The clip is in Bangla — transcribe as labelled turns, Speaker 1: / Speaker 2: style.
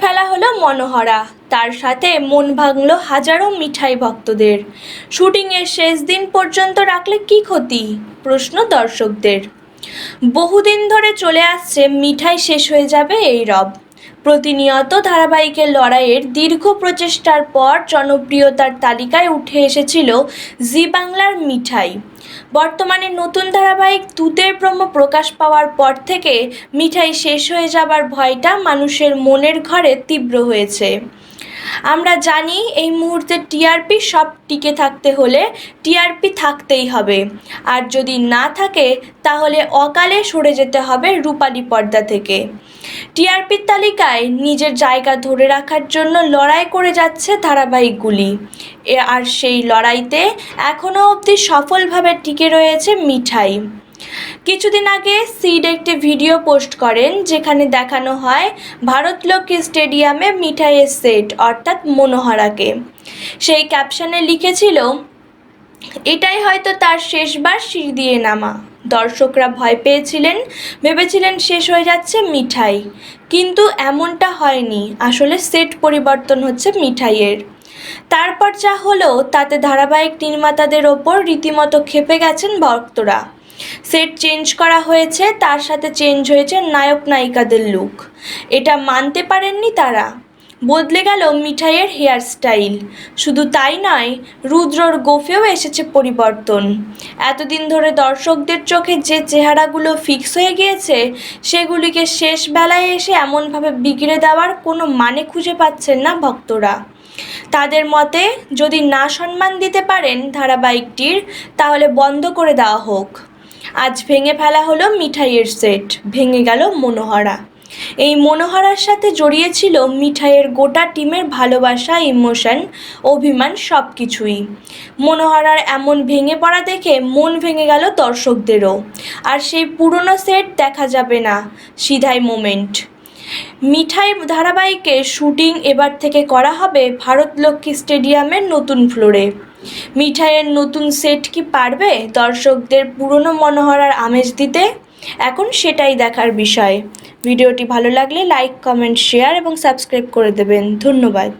Speaker 1: ফেলা হলো মনোহরা, তার সাথে মন ভাঙল হাজারো মিঠাই ভক্তদের। শুটিংয়ের শেষ দিন পর্যন্ত রাখলে কী ক্ষতি, প্রশ্ন দর্শকদের। বহুদিন ধরে চলে আসছে মিঠাই শেষ হয়ে যাবে এই রব। প্রতিনিয়ত ধারাবাহিকের লড়াইয়ের দীর্ঘ প্রচেষ্টার পর জনপ্রিয়তার তালিকায় উঠে এসেছিল জি বাংলার মিঠাই। বর্তমানে নতুন ধারাবাহিক তুতের প্রোমো প্রকাশ পাওয়ার পর থেকে মিঠাই শেষ হয়ে যাবার ভয়টা মানুষের মনের ঘরে তীব্র হয়েছে। আমরা জানি এই মুহূর্তে টিআরপি সব টিকে থাকতে হলে টিআরপি থাকতেই হবে, আর যদি না থাকে তাহলে অকালে সরে যেতে হবে রূপালী পর্দা থেকে। টিআরপির তালিকায় নিজের জায়গা ধরে রাখার জন্য লড়াই করে যাচ্ছে ধারাবাহিকগুলি, আর সেই লড়াইতে এখনও অবধি সফলভাবে টিকে রয়েছে মিঠাই। কিছুদিন আগে সিড একটি ভিডিও পোস্ট করেন যেখানে দেখানো হয় ভারতলক্ষ্মী স্টেডিয়ামে মিঠাইয়ের সেট অর্থাৎ মনোহরাকে। সেই ক্যাপশনে লিখেছিল, এটাই হয়তো তার শেষবার সিঁড়ি দিয়ে নামা। দর্শকরা ভয় পেয়েছিলেন, ভেবেছিলেন শেষ হয়ে যাচ্ছে মিঠাই, কিন্তু এমনটা হয়নি। আসলে সেট পরিবর্তন হচ্ছে মিঠাইয়ের। তারপর যা হলো তাতে ধারাবাহিক নির্মাতাদের ওপর রীতিমতো ক্ষেপে গেছেন ভক্তরা। সেট চেঞ্জ করা হয়েছে, তার সাথে চেঞ্জ হয়েছে নায়ক নায়িকাদের লুক। এটা মানতে পারেননি তারা। বদলে গেল মিঠাইয়ের হেয়ার স্টাইল। শুধু তাই নয়, রুদ্রর গোফেও এসেছে পরিবর্তন। এতদিন ধরে দর্শকদের চোখে যে চেহারাগুলো ফিক্স হয়ে গিয়েছে সেগুলিকে শেষ বেলায় এসে এমনভাবে বিগড়ে দেওয়ার কোনো মানে খুঁজে পাচ্ছেন না ভক্তরা। তাদের মতে, যদি না সম্মান দিতে পারেন ধারাবাহিকটির তাহলে বন্ধ করে দেওয়া হোক। আজ ভেঙে ফেলা হলো মিঠাইয়ের সেট, ভেঙে গেল মনোহরা। এই মনোহরার সাথে জড়িয়ে ছিল মিঠাইয়ের গোটা টিমের ভালোবাসা, ইমোশন, অভিমান সব কিছুই। মনোহরার এমন ভেঙে পড়া দেখে মন ভেঙে গেল দর্শকদেরও। আর সেই পুরনো সেট দেখা যাবে না, সিধাই মোমেন্ট। মিঠাই ধারাবাহিকের শুটিং এবার থেকে করা হবে ভারতলক্ষ্মী স্টেডিয়ামের নতুন ফ্লোরে। মিঠাইয়ের নতুন সেট কি পারবে দর্শকদের পুরনো মনোহরার আমেজ দিতে? এখন সেটাই দেখার বিষয়। ভিডিওটি ভালো লাগলে লাইক, কমেন্ট, শেয়ার এবং সাবস্ক্রাইব করে দেবেন। ধন্যবাদ।